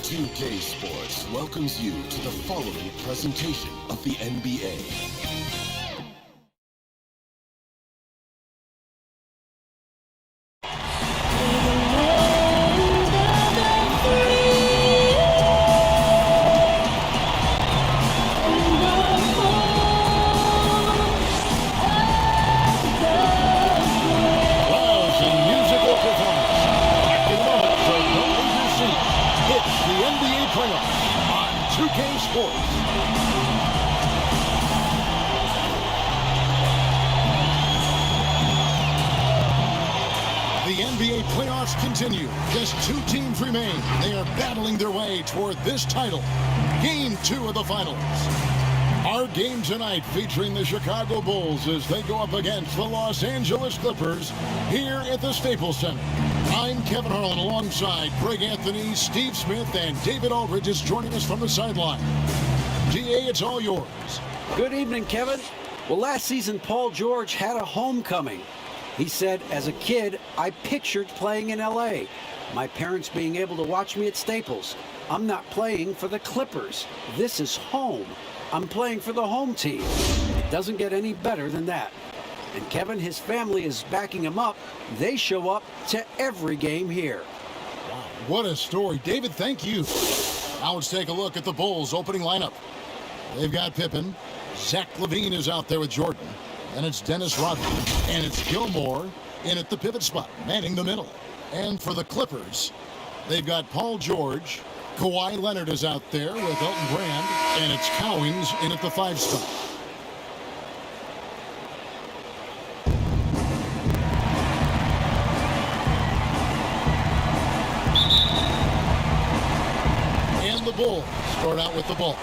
2K Sports welcomes you to the following presentation of the NBA. The NBA playoffs continue. Just two teams remain. They are battling their way toward this title. Game 2 of the finals. Our game tonight featuring the Chicago Bulls as they go up against the Los Angeles Clippers here at the Staples Center. I'm Kevin Harlan alongside Greg Anthony, Steve Smith, and David Aldridge is joining us from the sideline. GA, it's all yours. Good evening, Kevin. Well, last season, Paul George had a homecoming. He said, as a kid, I pictured playing in LA. My parents being able to watch me at Staples. I'm not playing for the Clippers. This is home. I'm playing for the home team. It doesn't get any better than that. And Kevin, his family is backing him up. They show up to every game here. Wow, what a story. David, thank you. Now let's take a look at the Bulls' opening lineup. They've got Pippen. Zach LaVine is out there with Jordan. And it's Dennis Rodman. And it's Gilmore in at the pivot spot, manning the middle. And for the Clippers, they've got Paul George. Kawhi Leonard is out there with Elton Brand. And it's Cowings in at the 5 spot. And the Bulls start out with the ball.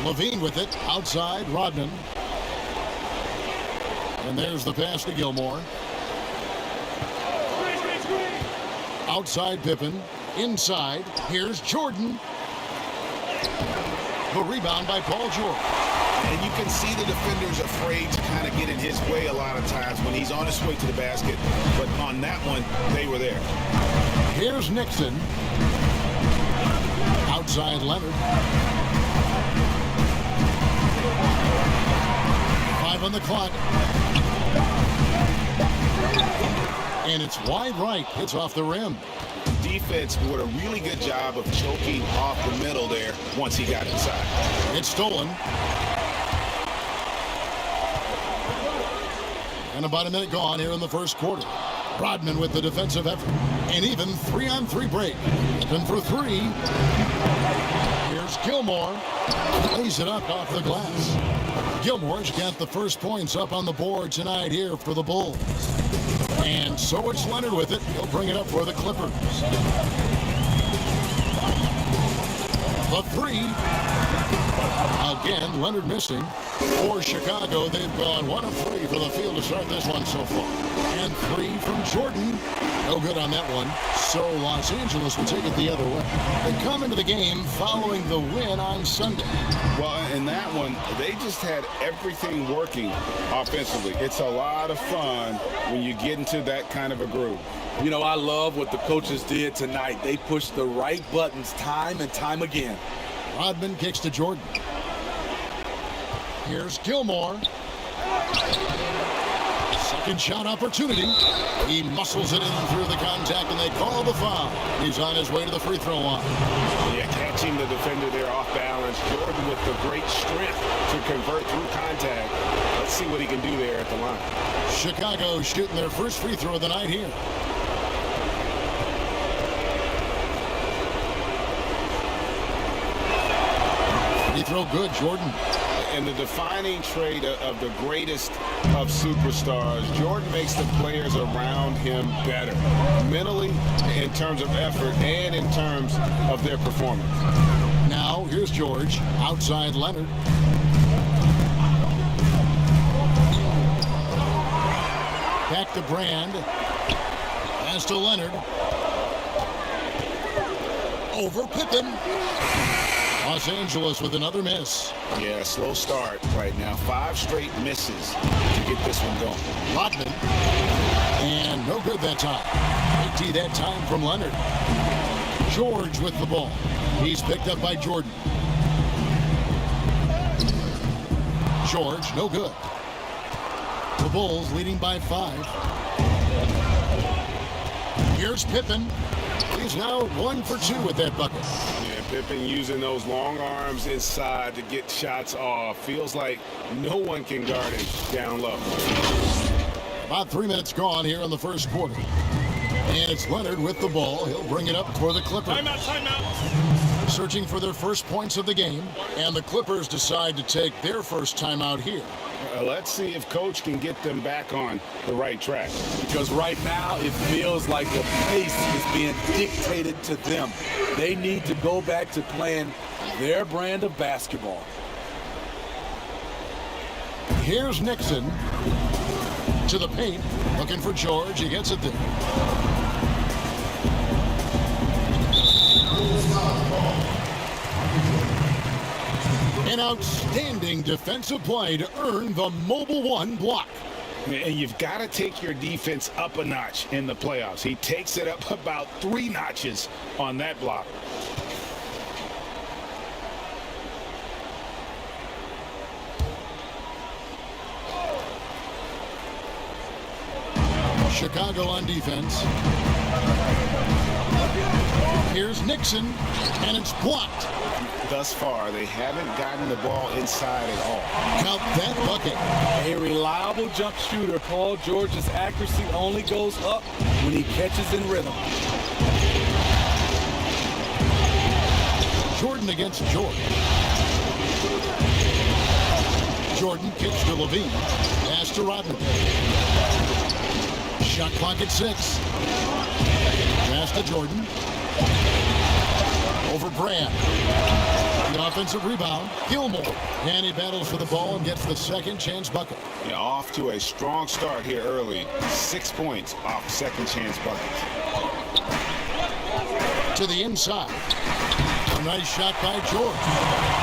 LaVine with it, outside, Rodman. And there's the pass to Gilmore. Outside Pippen, inside, here's Jordan. The rebound by Paul George. And you can see the defender's afraid to kind of get in his way a lot of times when he's on his way to the basket. But on that one, they were there. Here's Nixon. Outside Leonard. 5 on the clock. And it's wide right. Hits off the rim. Defense did a really good job of choking off the middle there once he got inside. It's stolen. And about a minute gone here in the first quarter. Rodman with the defensive effort. And even 3-on-3 break. Open for 3. Here's Gilmore. Lays it up off the glass. Gilmore's got the first points up on the board tonight here for the Bulls. And so it's Leonard with it. He'll bring it up for the Clippers. The 3. Again, Leonard missing. For Chicago, they've gone 1 of 3 for the field to start this one so far. And 3 from Jordan. No good on that one. So Los Angeles will take it the other way. They come into the game following the win on Sunday. Well, in that one, they just had everything working offensively. It's a lot of fun when you get into that kind of a groove. You know, I love what the coaches did tonight. They pushed the right buttons time and time again. Rodman kicks to Jordan. Here's Gilmore. Second shot opportunity. He muscles it in through the contact, and they call the foul. He's on his way to the free throw line. Yeah, catching the defender there off balance. Jordan with the great strength to convert through contact. Let's see what he can do there at the line. Chicago shooting their first free throw of the night here. Free throw good, Jordan. And the defining trait of the greatest of superstars, Jordan makes the players around him better, mentally, in terms of effort, and in terms of their performance. Now, here's George, outside Leonard. Back to Brand. Pass to Leonard. Over Pippen. Los Angeles with another miss. Yeah, slow start right now. 5 straight misses to get this one going. Rodman. And no good that time. Great D that time from Leonard. George with the ball. He's picked up by Jordan. George, no good. The Bulls leading by 5. Here's Pippen. He's now 1 for 2 with that bucket. Yeah, Pippen using those long arms inside to get shots off. Feels like no one can guard him down low. About 3 minutes gone here in the first quarter. And it's Leonard with the ball. He'll bring it up for the Clippers. Timeout. Searching for their first points of the game. And the Clippers decide to take their first timeout here. Let's see if Coach can get them back on the right track. Because right now it feels like the pace is being dictated to them. They need to go back to playing their brand of basketball. Here's Nixon to the paint, looking for George. He gets it there. An outstanding defensive play to earn the Mobile One block. And you've got to take your defense up a notch in the playoffs. He takes it up about 3 notches on that block. Chicago on defense. Here's Nixon, and it's blocked. Thus far, they haven't gotten the ball inside at all. Count that bucket. A reliable jump shooter, Paul George's accuracy only goes up when he catches in rhythm. Jordan against George. Jordan kicks to Levine. Pass to Rodman. Shot clock at 6. Pass to Jordan. Over Brand. The offensive rebound. Gilmore. And he battles for the ball and gets the second chance bucket. Yeah, off to a strong start here early. 6 points off second chance buckets. To the inside. A nice shot by George.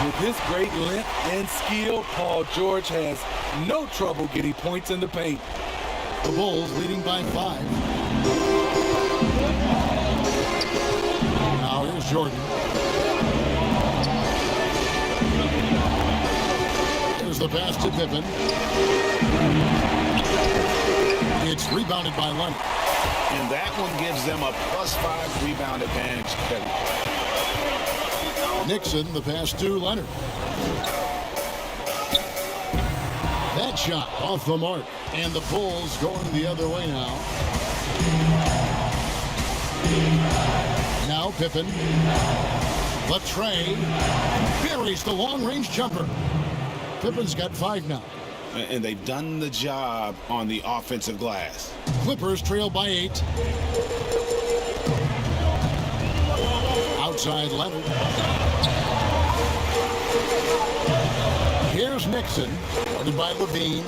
With his great length and skill, Paul George has no trouble getting points in the paint. The Bulls leading by 5. Now here's Jordan. Here's the pass to Pippen. It's rebounded by Leonard. And that one gives them a +5 rebound advantage. Nixon, the pass to Leonard. That shot off the mark. And the Bulls going the other way now. Now Pippen. Latre buries the long-range jumper. Pippen's got 5 now. And they've done the job on the offensive glass. Clippers trail by 8. Outside Leonard. Here's Nixon, guarded by Levine.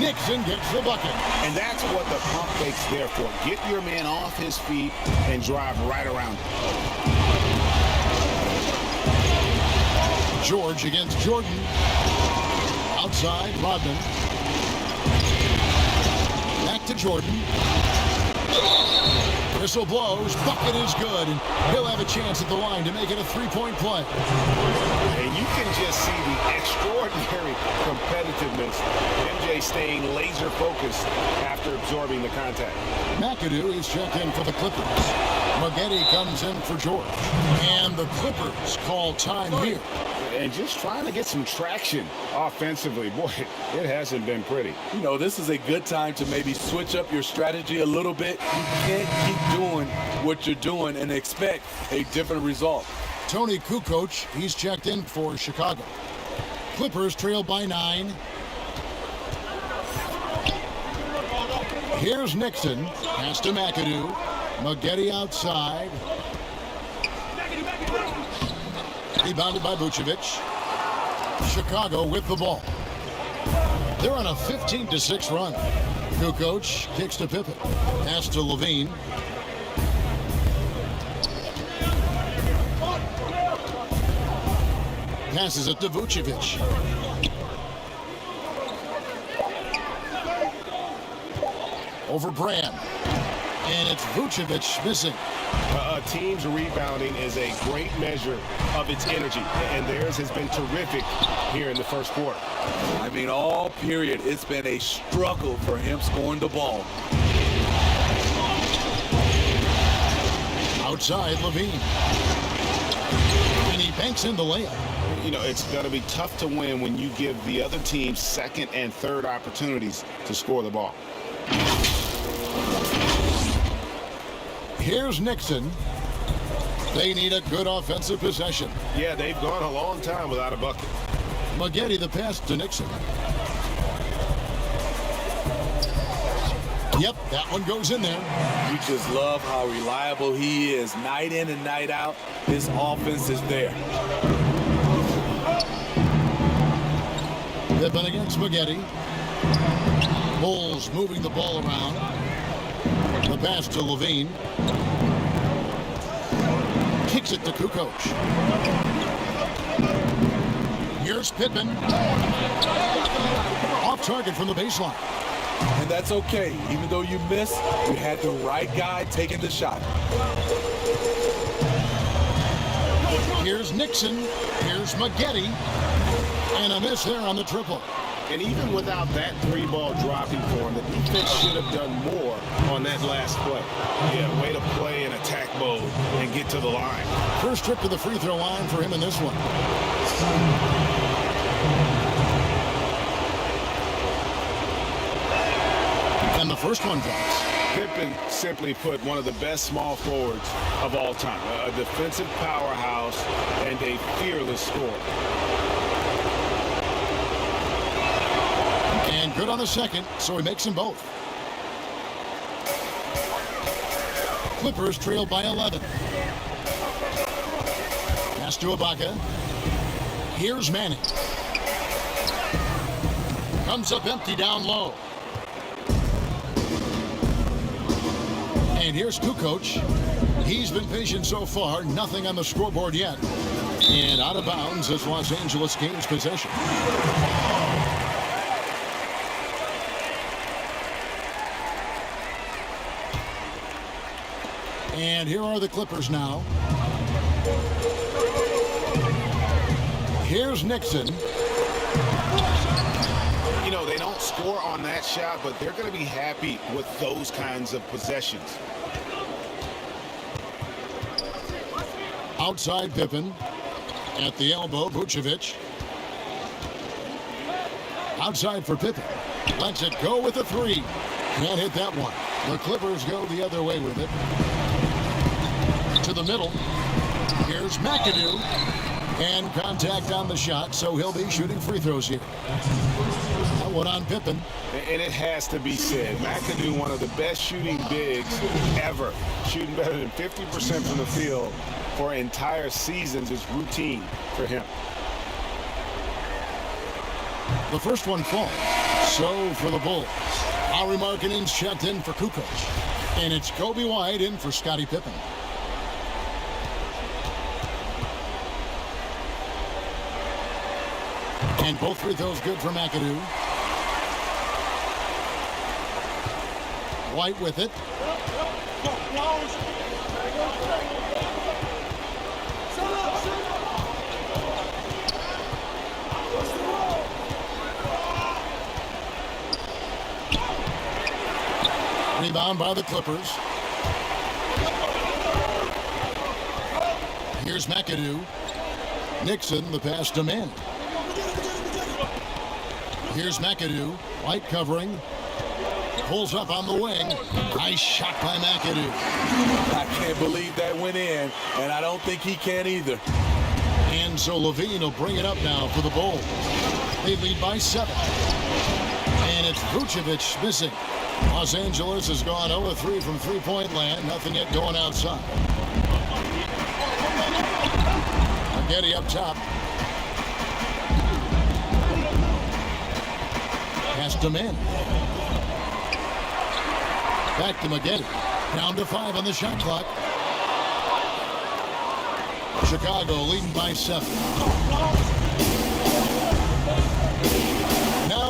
Nixon gets the bucket. And that's what the pump fake's there for. Get your man off his feet and drive right around him. George against Jordan. Outside, Rodman. Back to Jordan. Whistle blows. Bucket is good. And he'll have a chance at the line to make it a 3-point play. And you can just see the extraordinary competitiveness. MJ staying laser focused after absorbing the contact. McAdoo is checked in for the Clippers. Maggette comes in for George. And the Clippers call time here. And just trying to get some traction offensively. Boy, it hasn't been pretty. You know, this is a good time to maybe switch up your strategy a little bit. You can't keep doing what you're doing and expect a different result. Tony Kukoc, he's checked in for Chicago. Clippers trail by 9. Here's Nixon. Pass to McAdoo. Maggette outside. Rebounded by Vucevic. Chicago with the ball. They're on a 15-6 run. Kukoc kicks to Pippen. Pass to Levine. Passes it to Vucevic. over Brand. And it's Vucevic missing. A team's rebounding is a great measure of its energy, and theirs has been terrific here in the first quarter. I mean, all period, it's been a struggle for him scoring the ball. Outside, Levine. And he banks in the layup. You know, it's going to be tough to win when you give the other team second and third opportunities to score the ball. Here's Nixon. They need a good offensive possession. Yeah, they've gone a long time without a bucket. Maggette the pass to Nixon. Yep, that one goes in there. You just love how reliable he is. Night in and night out, his offense is there. Pippen against Maggette. Bulls moving the ball around. The pass to Levine. Kicks it to Kukoc. Here's Pippen. Off target from the baseline. And that's okay. Even though you missed, you had the right guy taking the shot. Here's Nixon. Here's Maggette. And a miss there on the triple. And even without that three-ball dropping for him, the defense should have done more on that last play. Yeah, way to play in attack mode and get to the line. First trip to the free throw line for him in this one. And the first one drops. Pippen, simply put, one of the best small forwards of all time. A defensive powerhouse and a fearless scorer. And good on the second, so he makes them both. Clippers trail by 11. Pass to Ibaka. Here's Manning. Comes up empty down low. And here's Kukoc. He's been patient so far. Nothing on the scoreboard yet. And out of bounds as Los Angeles gains possession. And here are the Clippers now. Here's Nixon. You know, they don't score on that shot, but they're going to be happy with those kinds of possessions. Outside Pippen. At the elbow, Vucevic. Outside for Pippen. Lets it go with a three. Can't hit that one. The Clippers go the other way with it. To the middle. Here's McAdoo. And contact on the shot, so he'll be shooting free throws here. That one on Pippen. And it has to be said, McAdoo, one of the best shooting bigs ever. Shooting better than 50% from the field for entire seasons is routine for him. The first one falls. So for the Bulls. Lauri Markkanen's checked in for Kukoc. And it's Kobe White in for Scottie Pippen. And both free throws good for McAdoo. White with it. Rebound by the Clippers. Here's McAdoo. Nixon, the pass to Manning. Here's McAdoo. White covering. Pulls up on the wing. Nice shot by McAdoo. I can't believe that went in, and I don't think he can either. And so Levine will bring it up now for the Bulls. They lead by 7. And it's Vucevic missing. Los Angeles has gone 0-3 from three-point land. Nothing yet going outside. Maggette up top. Pass to Manning. Back to Maggette. Down to 5 on the shot clock. Chicago leading by 7. Now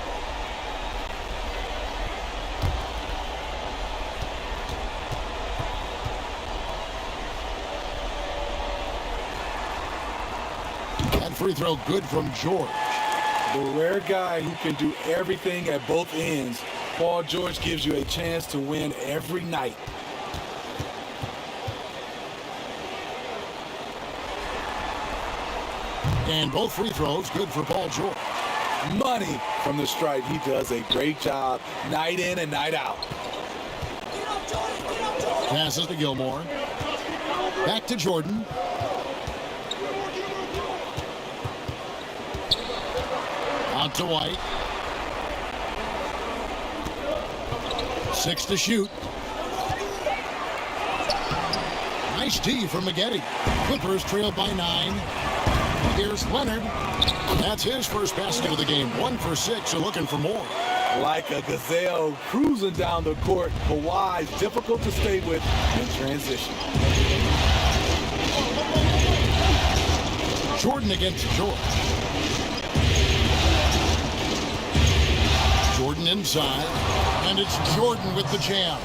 free throw good from George. The rare guy who can do everything at both ends. Paul George gives you a chance to win every night. And both free throws good for Paul George. Money from the stripe. He does a great job night in and night out. Passes to Gilmore. Back to Jordan. Out to White. 6 to shoot. Nice D from Maggette. Clippers trail by 9. Here's Leonard. That's his first basket of the game. 1 for 6, and looking for more. Like a gazelle cruising down the court, Kawhi's difficult to stay with in transition. Jordan against George. Jordan inside, and it's Jordan with the jam.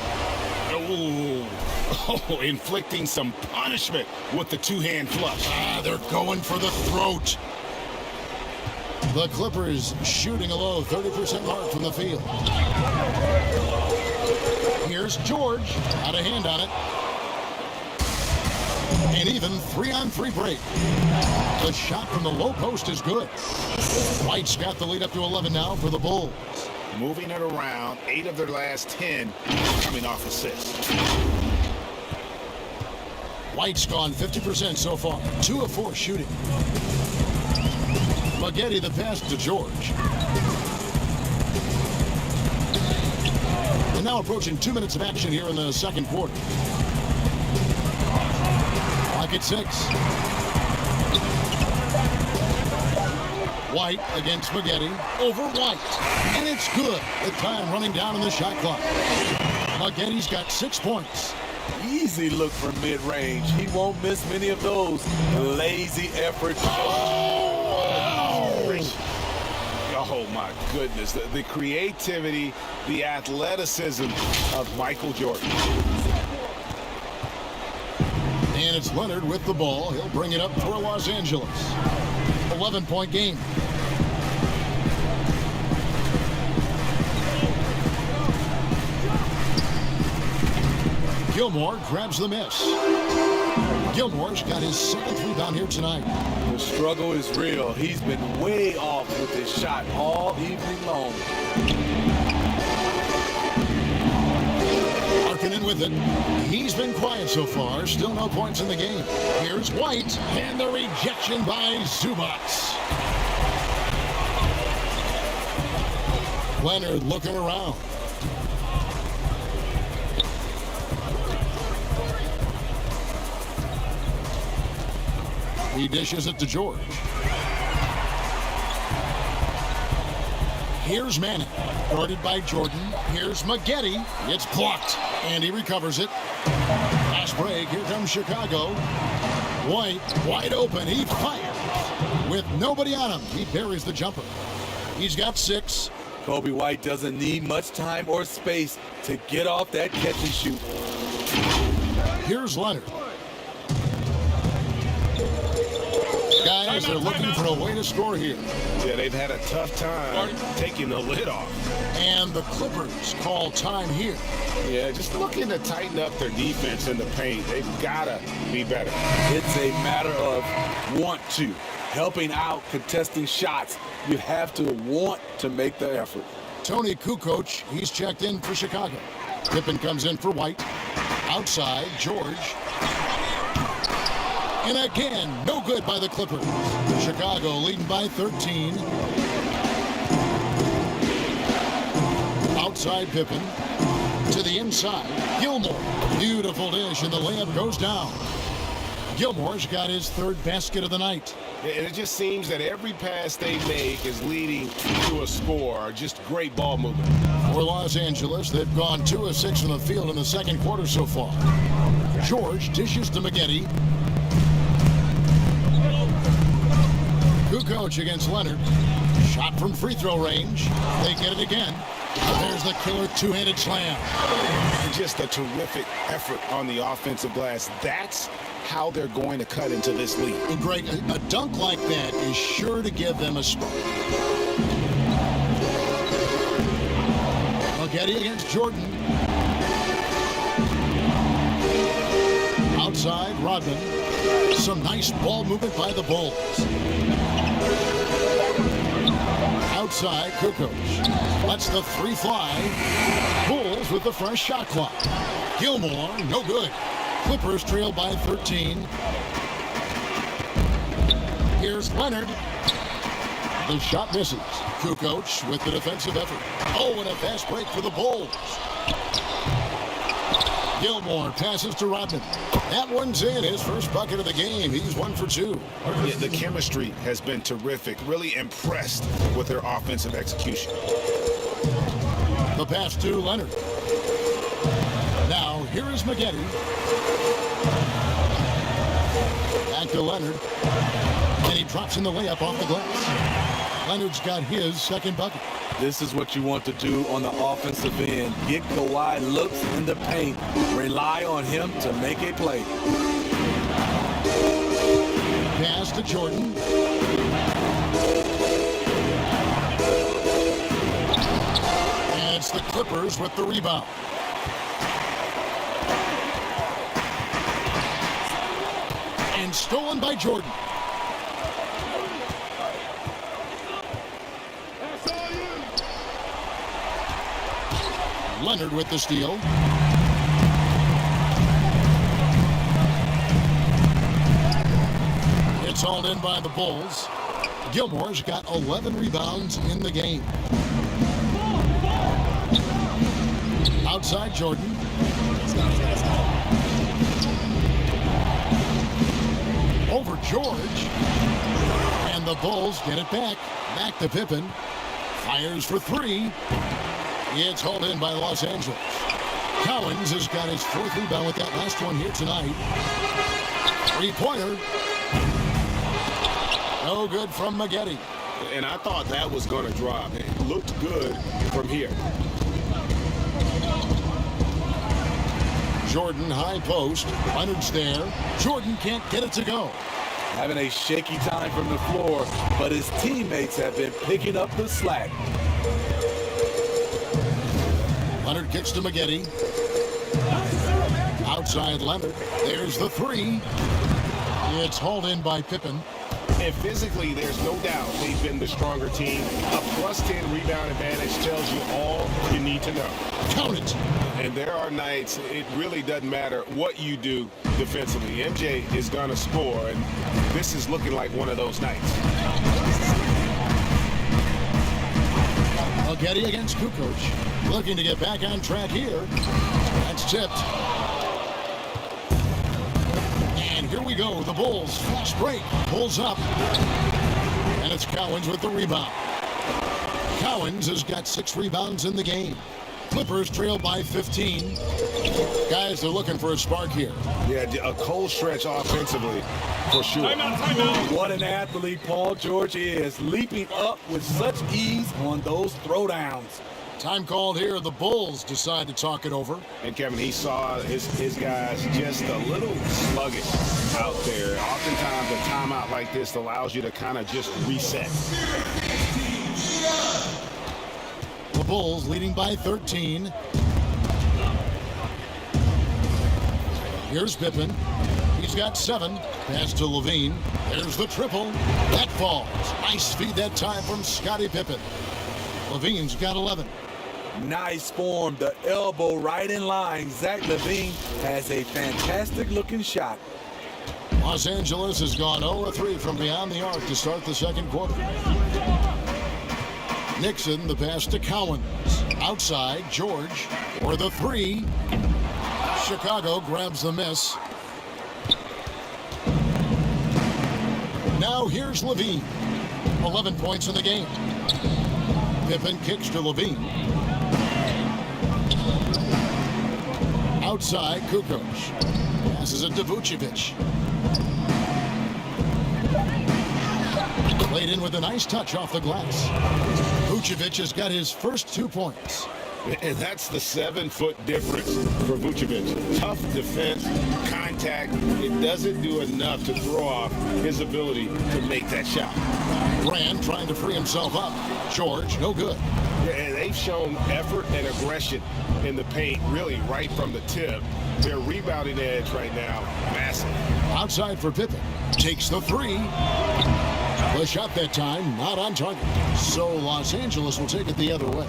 Oh, inflicting some punishment with the two-hand flush. They're going for the throat. The Clippers shooting a low 30% mark from the field. Here's George. Got a hand on it. An even 3-on-3 break. The shot from the low post is good. White's got the lead up to 11 now for the Bulls. Moving it around, 8 of their last 10 coming off assists. White's gone 50% so far. 2 of 4 shooting. Maggette the pass to George. And now approaching 2 minutes of action here in the second quarter. Clock at 6. White against Maggette. Over White. And it's good. The time running down in the shot clock. Maggette's got 6 points. Easy look from mid-range. He won't miss many of those. Lazy effort. Oh, my goodness. The creativity, the athleticism of Michael Jordan. And it's Leonard with the ball. He'll bring it up for Los Angeles. 11-point game. Gilmore grabs the miss. Gilmore's got his 7th rebound here tonight. The struggle is real. He's been way off with his shot all evening long. Markkanen with it. He's been quiet so far. Still no points in the game. Here's White. And the rejection by Zubats. Leonard looking around. He dishes it to George. Here's Manning, guarded by Jordan. Here's Maggette. It's blocked, and he recovers it. Last break, here comes Chicago. White, wide open, he fires. With nobody on him, he buries the jumper. He's got 6. Kobe White doesn't need much time or space to get off that catch and shoot. Here's Leonard. Guys are looking for a way to score here. Yeah, they've had a tough time taking the lid off. And the Clippers call time here. Yeah, just looking to tighten up their defense in the paint. They've got to be better. It's a matter of want to. Helping out, contesting shots. You have to want to make the effort. Tony Kukoc, he's checked in for Chicago. Pippen comes in for White. Outside, George. And again, no good by the Clippers. Chicago leading by 13. Outside Pippen. To the inside, Gilmore. Beautiful dish, and the layup goes down. Gilmore's got his 3rd basket of the night. And it just seems that every pass they make is leading to a score. Just great ball movement. For Los Angeles, they've gone 2 of 6 from the field in the second quarter so far. George dishes to Maggette. Kukoc against Leonard. Shot from free throw range. They get it again. There's the killer 2-handed slam. Just a terrific effort on the offensive glass. That's how they're going to cut into this lead. And Greg, a dunk like that is sure to give them a spark. Getty against Jordan. Outside, Rodman. Some nice ball movement by the Bulls. Outside, Kukoc. Lets the three fly. Bulls with the fresh shot clock. Gilmore, no good. Clippers trail by 13. Here's Leonard. The shot misses. Kukoc with the defensive effort. Oh, and a fast break for the Bulls. Gilmore passes to Rodman. That one's in. His first bucket of the game. He's 1 for 2. Yeah, the chemistry has been terrific. Really impressed with their offensive execution. The pass to Leonard. Now, here is Maggette. Back to Leonard. And he drops in the layup off the glass. Leonard's got his second bucket. This is what you want to do on the offensive end. Get Kawhi looks in the paint. Rely on him to make a play. Pass to Jordan. And it's the Clippers with the rebound. And stolen by Jordan. Leonard with the steal. It's hauled in by the Bulls. Gilmore's got 11 rebounds in the game. Outside Jordan. Over George. And the Bulls get it back. Back to Pippen. Fires for three. It's hauled in by Los Angeles. Cowens has got his fourth rebound with that last one here tonight. Three-pointer. No good from Maggette. And I thought that was going to drop. It looked good from here. Jordan, high post. Leonard's there. Jordan can't get it to go. Having a shaky time from the floor, but his teammates have been picking up the slack. Leonard kicks to Maggette. Outside Leonard. There's the three. It's hauled in by Pippen. And physically, there's no doubt they've been the stronger team. A +10 rebound advantage tells you all you need to know. Count it. And there are nights it really doesn't matter what you do defensively. MJ is going to score, and this is looking like one of those nights. Maggette against Kukoc. Looking to get back on track here. That's tipped. And here we go. The Bulls fast break. Pulls up. And it's Cowens with the rebound. Cowens has got 6 rebounds in the game. Clippers trail by 15. Guys, they're looking for a spark here. Yeah, a cold stretch offensively, for sure. What an athlete Paul George is, leaping up with such ease on those throwdowns. Time called here. The Bulls decide to talk it over. And Kevin, he saw his guys just a little sluggish out there. Oftentimes a timeout like this allows you to kind of just reset. The Bulls leading by 13. Here's Pippen. He's got 7. Pass to Levine. There's the triple. That falls. Nice feed that time from Scottie Pippen. Levine's got 11. Nice form, the elbow right in line. Zach LaVine has a fantastic looking shot. Los Angeles has gone 0-3 from beyond the arc to start the second quarter. Nixon, the pass to Cowens. Outside, George for the 3. Chicago grabs the miss. Now here's Levine. 11 points in the game. Pippen kicks to Levine. Outside, Kukoc. Passes it to Vucevic. Played in with a nice touch off the glass. Vucevic has got his first 2 points. And that's the 7-foot difference for Vucevic. Tough defense, contact. It doesn't do enough to throw off his ability to make that shot. Brand trying to free himself up. George, no good. Yeah, they've shown effort and aggression in the paint, really right from the tip. Their rebounding edge right now, massive. Outside for Pippen. Takes the three. The shot that time, not on target. So Los Angeles will take it the other way.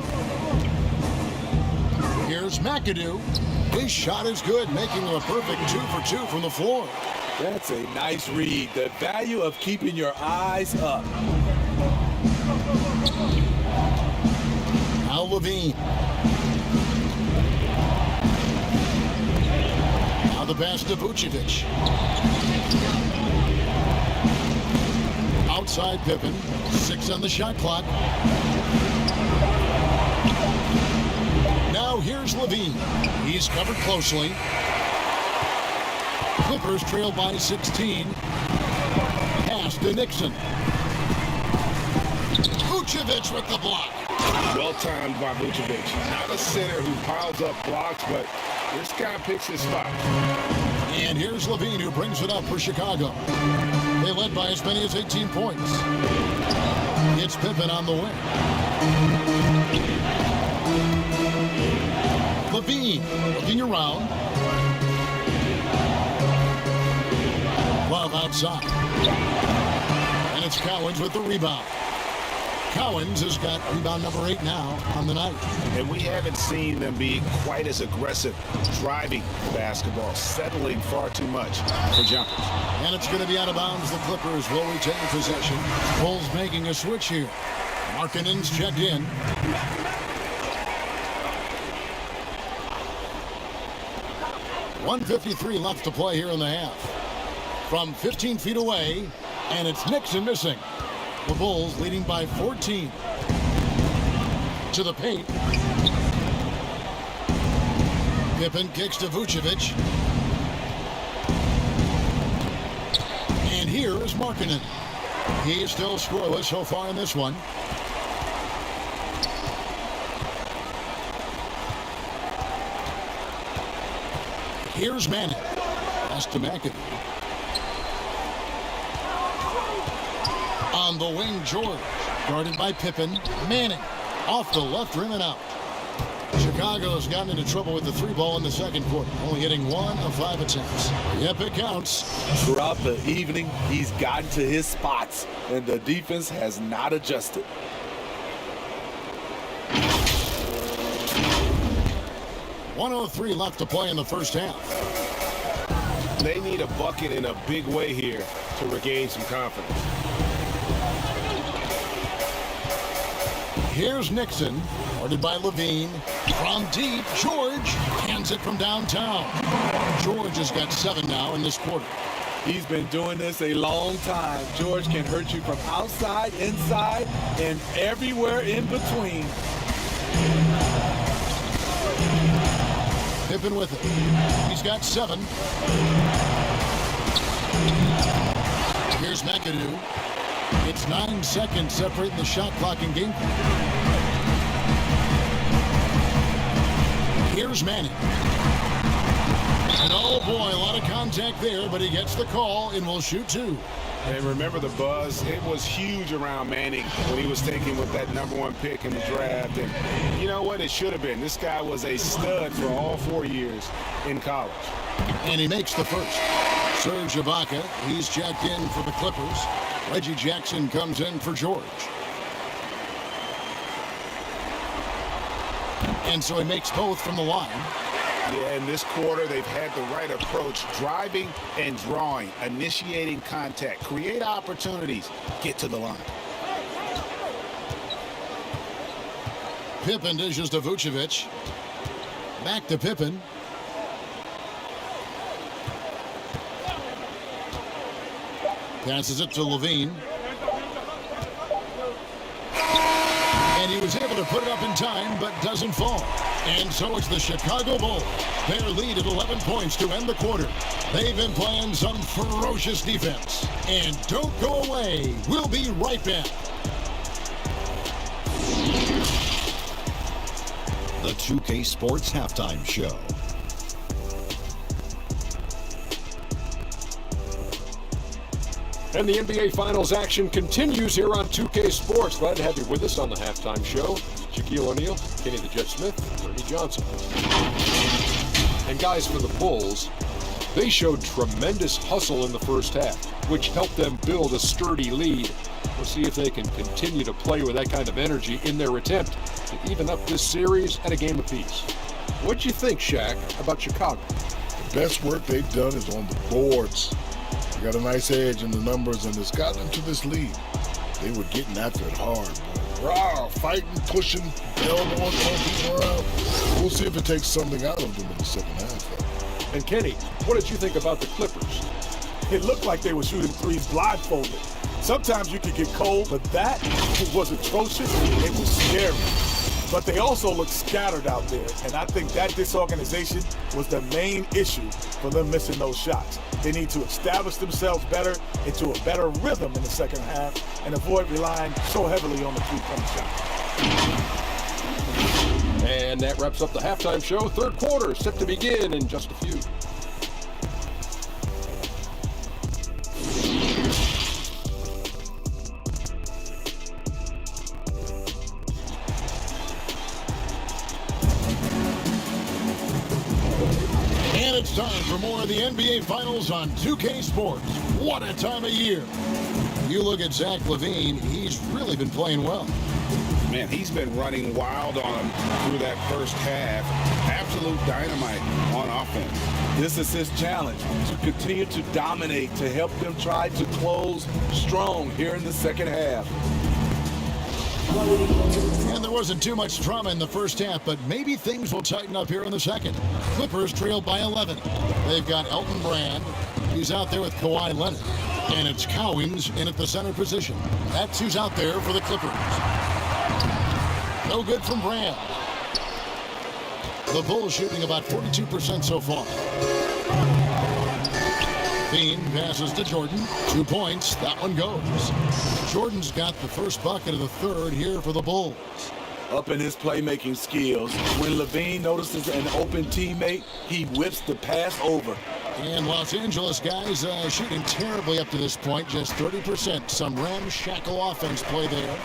Here's McAdoo. His shot is good, making him a perfect 2 for 2 from the floor. That's a nice read. The value of keeping your eyes up. Now Levine. Now the pass to Vucevic. Outside Pippen. 6 on the shot clock. Now here's Levine. He's covered closely. Clippers trail by 16. Pass to Nixon. Vucevic with the block. Well timed by Vucevic. Not a center who piles up blocks, but this guy picks his spot. And here's Levine who brings it up for Chicago. They led by as many as 18 points. It's Pippen on the wing. Levine looking around. Love outside. And it's Cowens with the rebound. Cowens has got rebound number 8 now on the night. And we haven't seen them be quite as aggressive driving basketball, settling far too much for jumpers. And it's going to be out of bounds. The Clippers will retain possession. Bulls making a switch here. Markkanen's checked in. .153 left to play here in the half. From 15 feet away, and it's Nixon missing. The Bulls leading by 14. To the paint. Pippen kicks to Vucevic. And here is Markkanen. He is still scoreless so far in this one. Here's Manning. Pass to McAdoo. On the wing, George. Guarded by Pippen. Manning. Off the left rim and out. Chicago's gotten into trouble with the 3 ball in the second quarter. Only hitting 1 of 5 attempts. Yep, it counts. Throughout the evening, he's gotten to his spots, and the defense has not adjusted. .103 left to play in the first half. They need a bucket in a big way here to regain some confidence. Here's Nixon, guarded by Levine. From deep, George hands it from downtown. George has got 7 now in this quarter. He's been doing this a long time. George can hurt you from outside, inside, and everywhere in between. Pippen with it. He's got 7. Here's McAdoo. It's 9 seconds separating the shot clock and game. Here's Manning. And oh boy, a lot of contact there, but he gets the call and will shoot 2. And remember the buzz? It was huge around Manning when he was taken with that #1 pick in the draft. And you know what? It should have been. This guy was a stud for all 4 years in college. And he makes the first. Serge Ibaka, he's checked in for the Clippers. Reggie Jackson comes in for George. And so he makes both from the line. Yeah, in this quarter, they've had the right approach, driving and drawing, initiating contact, create opportunities, get to the line. Pippen dishes to Vucevic. Back to Pippen. Passes it to Levine. And he was able to put it up in time, but doesn't fall. And so it's the Chicago Bulls. Their lead at 11 points to end the quarter. They've been playing some ferocious defense. And don't go away. We'll be right back. the 2K Sports Halftime Show. And the NBA Finals action continues here on 2K Sports. Glad to have you with us on the Halftime Show. Shaquille O'Neal, Kenny the Jet Smith, Ernie Johnson. And guys, for the Bulls, they showed tremendous hustle in the first half, which helped them build a sturdy lead. We'll see if they can continue to play with that kind of energy in their attempt to even up this series at a game apiece. What'd you think, Shaq, about Chicago? The best work they've done is on the boards. They got a nice edge in the numbers, and it's gotten them to this lead. They were getting after it hard, boy. Raw, fighting, pushing, elbowing, throwing people around. We'll see if it takes something out of them in the second half, though. And Kenny, what did you think about the Clippers? It looked like they were shooting threes blindfolded. Sometimes you could get cold, but that was atrocious. It was scary. But they also looked scattered out there, and I think that disorganization was the main issue for them missing those shots. They need to establish themselves better into a better rhythm in the second half and avoid relying so heavily on the three-point shot. And that wraps up the Halftime Show. Third quarter set to begin in just a few. And it's time for more of the NBA Finals on 2K Sports. What a time of year. You look at Zach LaVine, he's really been playing well. Man, he's been running wild on him through that first half. Absolute dynamite on offense. This is his challenge, to continue to dominate, to help them try to close strong here in the second half. And there wasn't too much drama in the first half, but maybe things will tighten up here in the second. Clippers trail by 11. They've got Elton Brand. He's out there with Kawhi Leonard. And it's Cowings in at the center position. That's who's out there for the Clippers. No good from Brand. The Bulls shooting about 42% so far. Bean passes to Jordan. 2 points. That one goes. Jordan's got the first bucket of the third here for the Bulls. Up in his playmaking skills, when LaVine notices an open teammate, he whips the pass over. And Los Angeles guys shooting terribly up to this point, just 30%. Some ramshackle offense play there.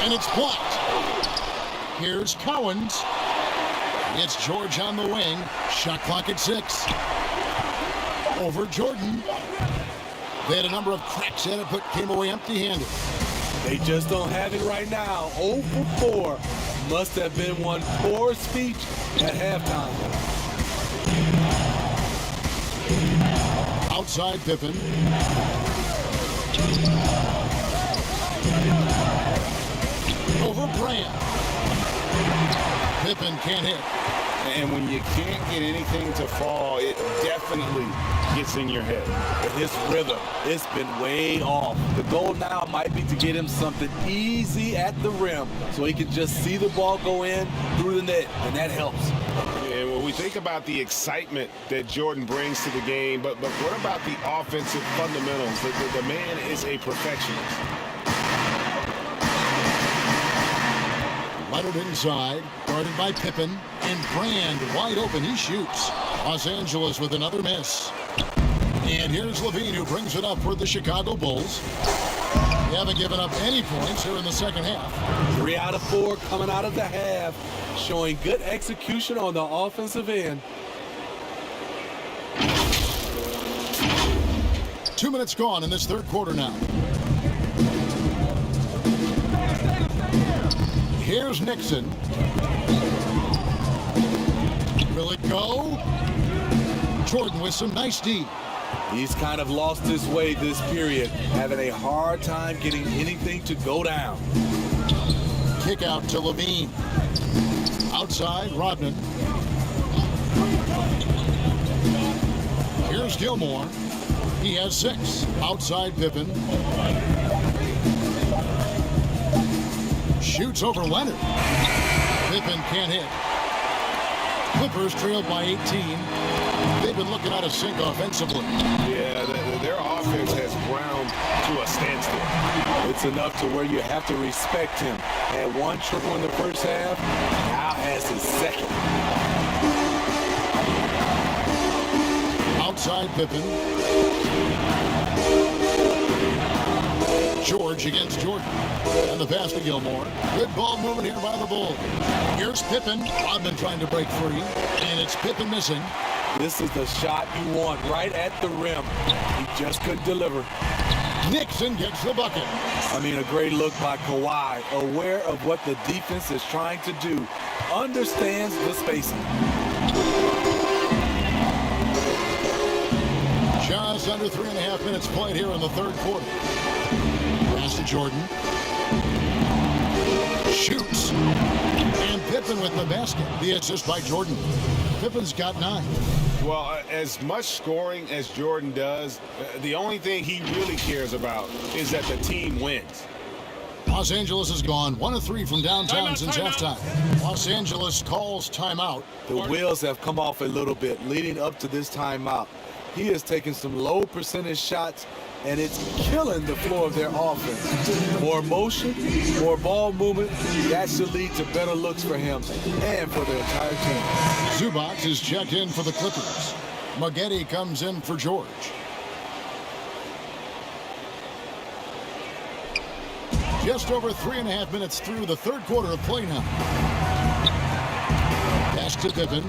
And it's blocked. Here's Cowens. It's George on the wing. Shot clock at 6. Over Jordan. They had a number of cracks at it, but came away empty-handed. They just don't have it right now. 0 for 4. Must have been one poor speech at halftime. Outside Pippen. Over Brand. Pippen can't hit. And when you can't get anything to fall, it definitely gets in your head. But his rhythm, it's been way off. The goal now might be to get him something easy at the rim so he can just see the ball go in through the net, and that helps. And when we think about the excitement that Jordan brings to the game, but what about the offensive fundamentals? The man is a perfectionist. Leonard inside, guarded by Pippen, and Brand wide open. He shoots. Los Angeles with another miss. And here's LaVine, who brings it up for the Chicago Bulls. They haven't given up any points here in the second half. 3 out of 4 coming out of the half, showing good execution on the offensive end. 2 minutes gone in this third quarter now. Here's Nixon. Will it go? Jordan with some nice D. He's kind of lost his way this period, having a hard time getting anything to go down. Kick out to LaVine. Outside, Rodman. Here's Gilmore. He has 6. Outside, Pippen. Shoots over Leonard. Pippen can't hit. Clippers trailed by 18. They've been looking out of sync offensively. Yeah, their offense has ground to a standstill. It's enough to where you have to respect him. Had one triple in the first half, now has his second. Outside Pippen. George against Jordan. And the pass to Gilmore. Good ball movement here by the Bulls. Here's Pippen. Rodman trying to break free. And it's Pippen missing. This is the shot you want right at the rim. He just couldn't deliver. Nixon gets the bucket. I mean, a great look by Kawhi, aware of what the defense is trying to do, understands the spacing. Just under 3.5 minutes played here in the third quarter. Pass to Jordan. Shoots. And Pippen with the basket. The assist by Jordan. Pippen's got 9. Well, as much scoring as Jordan does, the only thing he really cares about is that the team wins. Los Angeles has gone 1 of 3 from downtown since halftime. Los Angeles calls timeout. The wheels have come off a little bit leading up to this timeout. He has taken some low percentage shots, and it's killing the flow of their offense. More motion, more ball movement, that should lead to better looks for him and for the entire team. Zubac is checked in for the Clippers. Maggette comes in for George. Just over 3.5 minutes through the third quarter of play now. Pass to Pippen.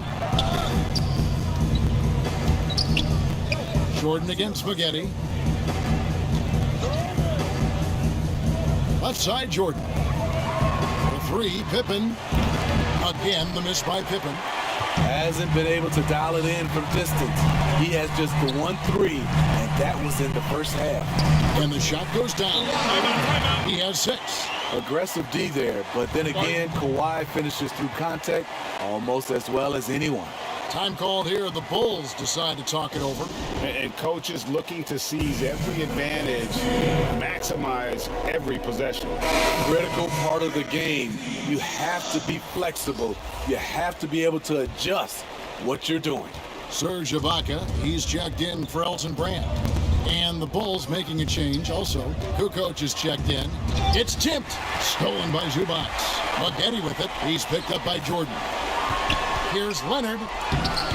Jordan against Maggette. Left side, Jordan. The 3, Pippen. Again, the miss by Pippen. Hasn't been able to dial it in from distance. He has just the 1-3, and that was in the first half. And the shot goes down. He has 6. Aggressive D there, but then again, Kawhi finishes through contact almost as well as anyone. Time called here. The Bulls decide to talk it over. And coaches looking to seize every advantage, maximize every possession. Critical part of the game. You have to be flexible. You have to be able to adjust what you're doing. Serge Ibaka, he's checked in for Elton Brand. And the Bulls making a change also. Kukoc is checked in. It's tipped. Stolen by Zubac. Maggette with it. He's picked up by Jordan. Here's Leonard,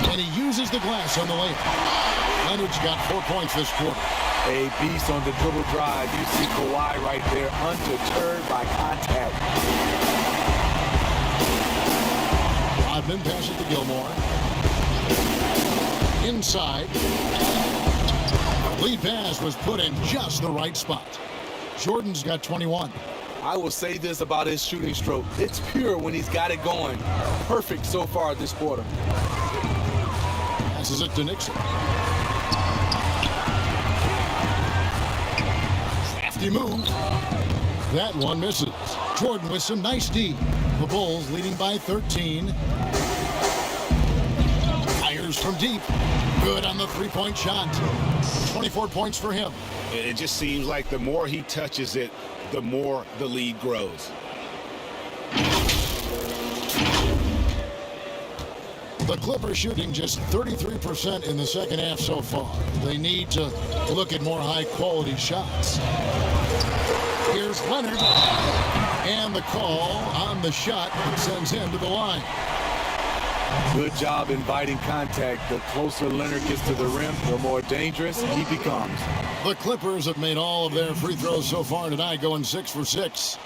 and he uses the glass on the layup. Leonard's got 4 points this quarter. A beast on the dribble drive. You see Kawhi right there, undeterred by contact. Rodman passes to Gilmore. Inside. Lead pass was put in just the right spot. Jordan's got 21. I will say this about his shooting stroke. It's pure when he's got it going. Perfect so far this quarter. Passes it to Nixon. Crafty move. That one misses. Jordan with some nice D. The Bulls leading by 13. Fires from deep. Good on the three-point shot. 24 points for him. It just seems like the more he touches it, the more the lead grows. The Clippers shooting just 33% in the second half so far. They need to look at more high-quality shots. Here's Leonard. And the call on the shot that sends him to the line. Good job inviting contact. The closer Leonard gets to the rim, the more dangerous he becomes. The Clippers have made all of their free throws so far tonight, going 6 for 6.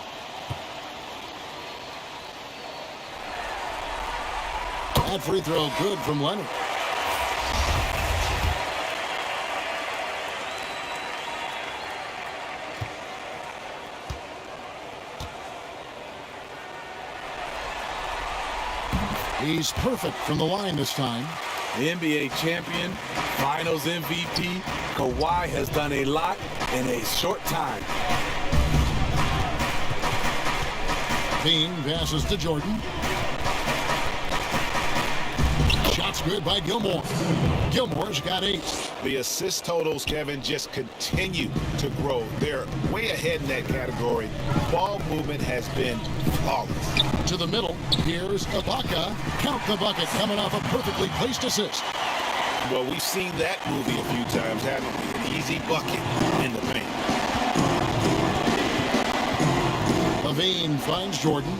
That free throw good from Leonard. He's perfect from the line this time. The NBA champion, Finals MVP, Kawhi has done a lot in a short time. Bean passes to Jordan. Shots good by Gilmore. Gilmore's got 8. The assist totals, Kevin, just continue to grow. They're way ahead in that category. Ball movement has been flawless. To the middle, here's Ibaka. Count the bucket coming off a perfectly placed assist. Well, we've seen that movie a few times, haven't we? An easy bucket in the paint. Levine finds Jordan.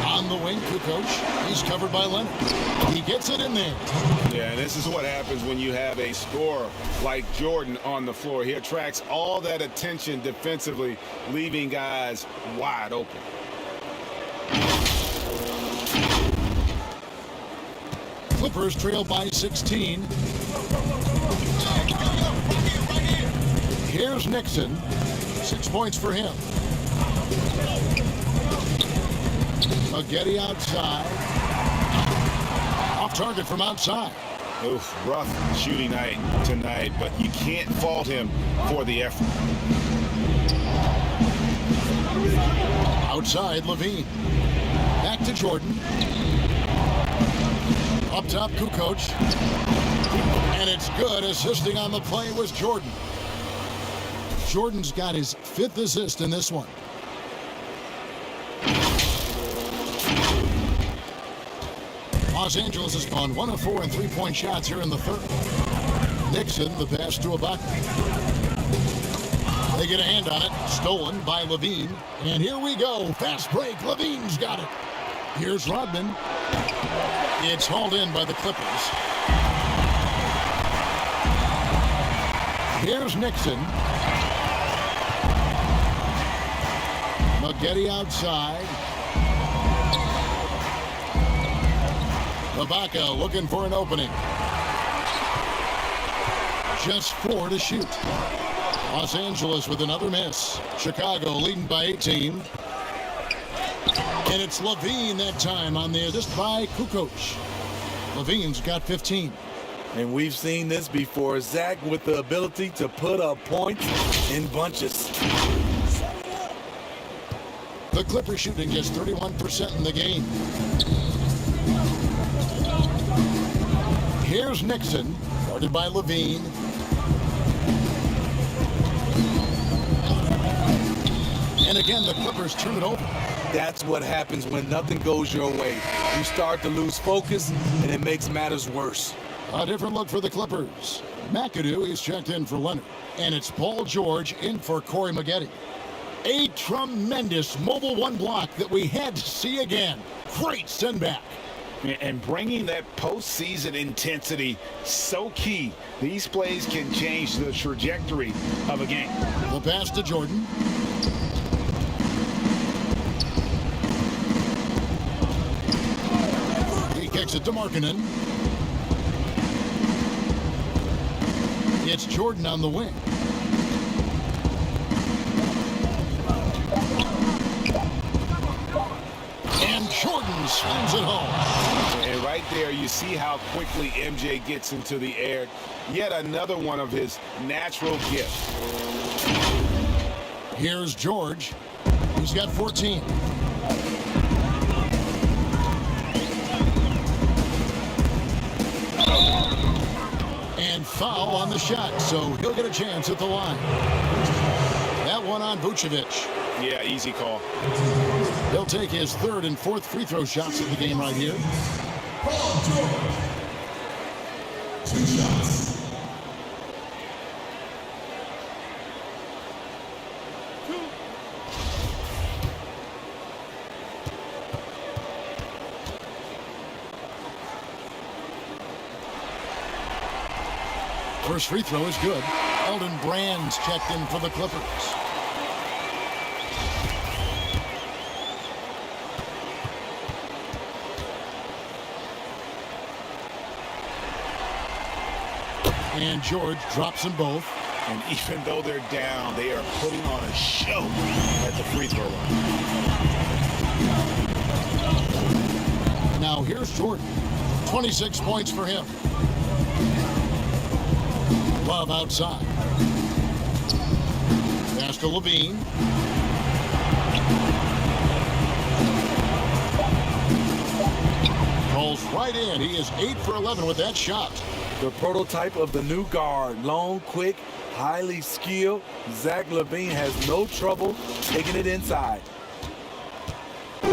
On the wing, Kukoc. He's covered by Leonard. He gets it in there. Yeah, and this is what happens when you have a scorer like Jordan on the floor. He attracts all that attention defensively, leaving guys wide open. Clippers trail by 16. Here's Nixon. 6 points for him. Getty outside. Off target from outside. Oof, rough shooting night tonight, but you can't fault him for the effort. Outside, Levine. Back to Jordan. Up top, Kukoc. And it's good. Assisting on the play was Jordan. Jordan's got his 5th assist in this one. Los Angeles has gone 1 of 4 in three-point shots here in the third. Nixon, the pass to Ibaka. They get a hand on it. Stolen by Levine. And here we go. Fast break. Levine's got it. Here's Rodman. It's hauled in by the Clippers. Here's Nixon. Getty outside. Ibaka looking for an opening. Just 4 to shoot. Los Angeles with another miss. Chicago leading by 18. And it's Levine that time on the assist by Kukoc. Levine's got 15. And we've seen this before. Zach with the ability to put up points in bunches. The Clippers shooting just 31% in the game. Here's Nixon, guarded by Levine. And again, the Clippers turn it over. That's what happens when nothing goes your way. You start to lose focus, and it makes matters worse. A different look for the Clippers. McAdoo is checked in for Leonard. And it's Paul George in for Corey Maggette. A tremendous mobile one block that we had to see again. Great send back. And bringing that postseason intensity, so key. These plays can change the trajectory of a game. The pass to Jordan. He kicks it to Markkanen. It's Jordan on the wing. Jordan slams it home. And right there, you see how quickly MJ gets into the air. Yet another one of his natural gifts. Here's George. He's got 14. And foul on the shot, so he'll get a chance at the line. That one on Vucevic. Yeah, easy call. He'll take his 3rd and 4th free throw shots of the game right here. 2 shots. First free throw is good. Elton Brand's checked in for the Clippers. And George drops them both. And even though they're down, they are putting on a show at the free throw line. Now here's Jordan. 26 points for him. Love outside. Pass to Levine. Pulls right in. He is 8 for 11 with that shot. The prototype of the new guard. Long, quick, highly skilled. Zach LaVine has no trouble taking it inside.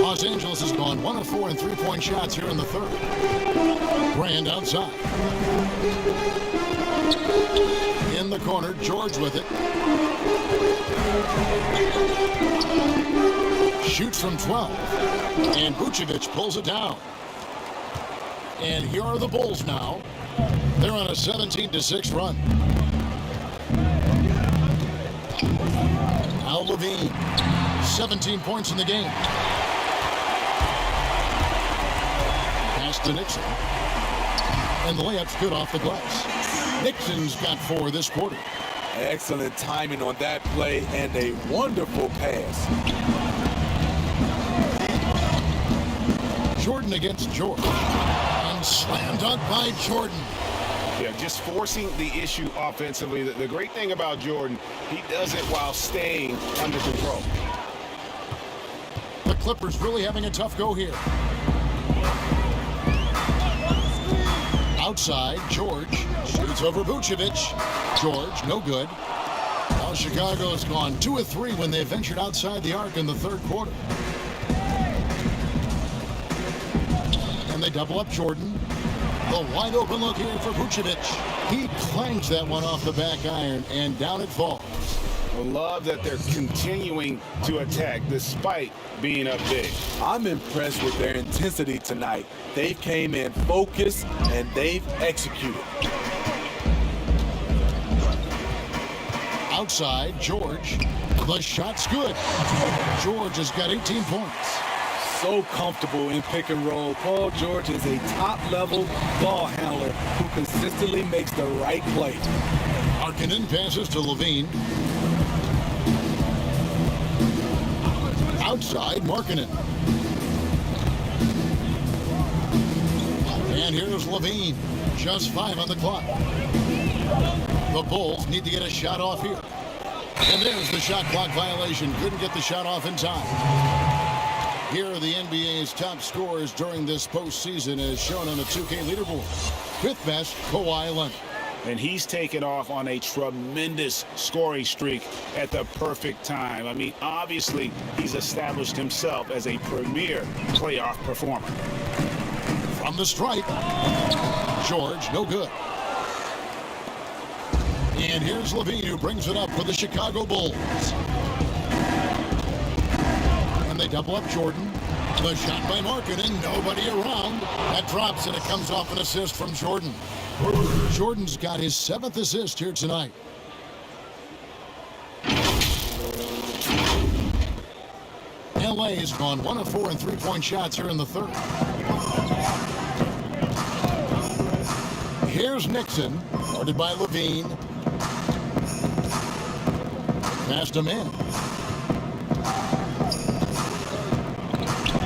Los Angeles has gone 1 of 4 in three-point shots here in the third. Brand outside. In the corner, George with it. Shoots from 12. And Vucevic pulls it down. And here are the Bulls now. They're on a 17-6 run. Now Levine, 17 points in the game. Pass to Nixon. And the layup's good off the glass. Nixon's got 4 this quarter. Excellent timing on that play and a wonderful pass. Jordan against George. And slam dunk by Jordan. Yeah, just forcing the issue offensively. The great thing about Jordan, he does it while staying under control. The Clippers really having a tough go here. Outside, George shoots over Vucevic. George, no good. Now Chicago's gone 2 of 3 when they ventured outside the arc in the third quarter. And they double up Jordan. The wide open look here for Vucevic. He clangs that one off the back iron, and down it falls. I love that they're continuing to attack despite being up big. I'm impressed with their intensity tonight. They came in focused and they've executed. Outside, George. The shot's good. George has got 18 points. So comfortable in pick and roll. Paul George is a top-level ball handler who consistently makes the right play. Markkanen passes to Levine. Outside, Markkanen. And here's Levine. Just 5 on the clock. The Bulls need to get a shot off here. And there's the shot clock violation. Couldn't get the shot off in time. Here are the NBA's top scorers during this postseason as shown on the 2K leaderboard. 5th best, Kawhi Leonard. And he's taken off on a tremendous scoring streak at the perfect time. I mean, obviously, he's established himself as a premier playoff performer. From the stripe, George, no good. And here's Levine who brings it up for the Chicago Bulls. And they double up Jordan. The shot by Markkanen, nobody around. That drops and it comes off an assist from Jordan. Jordan's got his 7th assist here tonight. LA has gone 1 of 4 in three-point shots here in the third. Here's Nixon, guarded by Levine. Passed him in.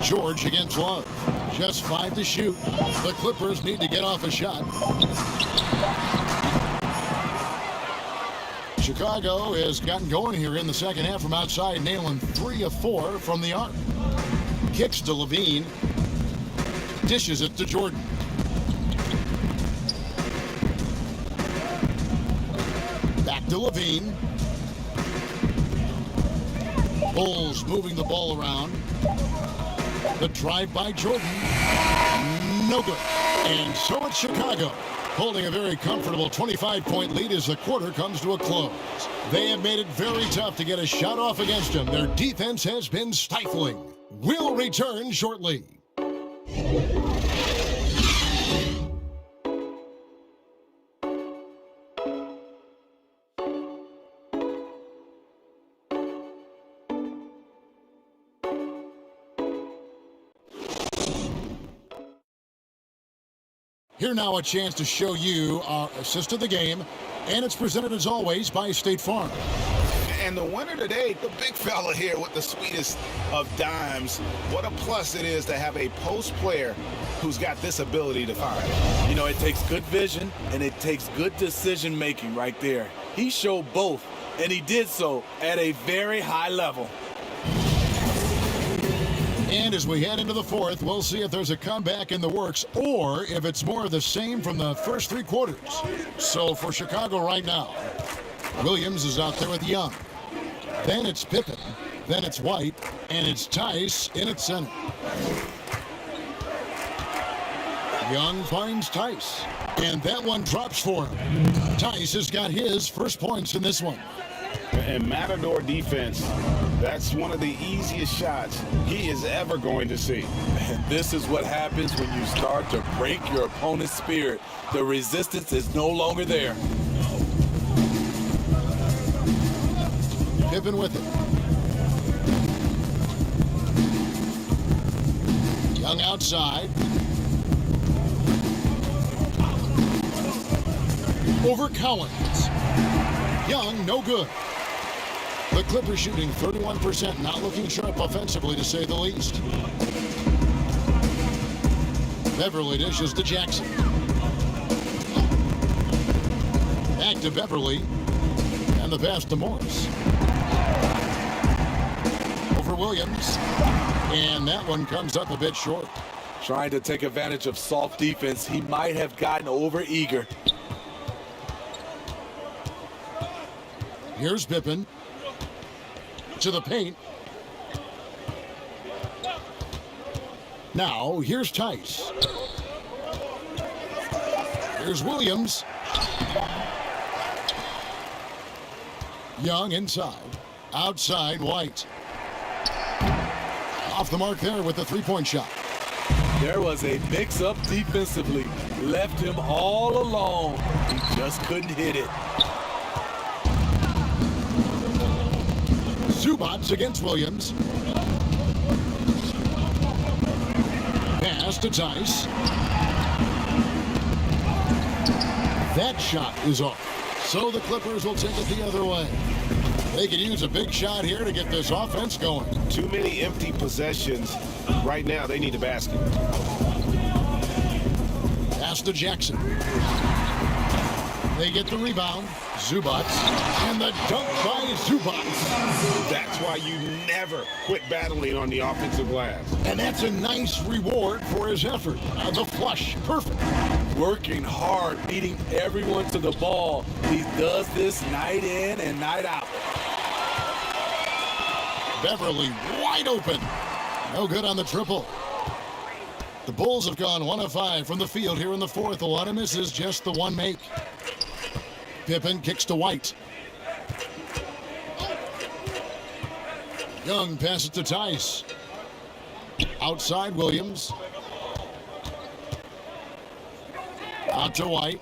George against Love. Just 5 to shoot. The Clippers need to get off a shot. Chicago has gotten going here in the second half from outside, nailing 3 of 4 from the arc. Kicks to Levine. Dishes it to Jordan. Back to Levine. Bulls moving the ball around. The drive by Jordan. No good. And so it's Chicago, holding a very comfortable 25-point lead as the quarter comes to a close. They have made it very tough to get a shot off against them. Their defense has been stifling. We'll return shortly. Here now a chance to show you our assist of the game, and it's presented as always by State Farm. And the winner today, the big fella here with the sweetest of dimes. What a plus it is to have a post player who's got this ability to find. You know, it takes good vision and it takes good decision making right there. He showed both, and he did so at a very high level. And as we head into the fourth, we'll see if there's a comeback in the works or if it's more of the same from the first 3 quarters. So for Chicago right now, Williams is out there with Young. Then it's Pippen. Then it's White, and it's Tice in its center. Young finds Tice, and that one drops for him. Tice has got his first points in this one. And Matador defense, that's one of the easiest shots he is ever going to see. And this is what happens when you start to break your opponent's spirit. The resistance is no longer there. Pippen with it. Young outside. Over Collins. Young, no good. The Clippers shooting 31%, not looking sharp offensively, to say the least. Beverly dishes to Jackson. Back to Beverly. And the pass to Morris. Over Williams. And that one comes up a bit short. Trying to take advantage of soft defense, he might have gotten over-eager. Here's Pippen. To the paint. Now, here's Tice. Here's Williams. Young inside. Outside, White. Off the mark there with the three-point shot. There was a mix-up defensively. Left him all alone. He just couldn't hit it. Zubats against Williams. Pass to Tice. That shot is off. So the Clippers will take it the other way. They could use a big shot here to get this offense going. Too many empty possessions. Right now, they need a basket. Pass to Jackson. They get the rebound. Zubats. And the dunk by Zubats. That's why you never quit battling on the offensive glass. And that's a nice reward for his effort. The flush. Perfect. Working hard, beating everyone to the ball. He does this night in and night out. Beverly wide open. No good on the triple. The Bulls have gone 1 of 5 from the field here in the fourth. A lot of misses, just the one make. Pippen kicks to White. Young passes to Tice. Outside Williams. Out to White.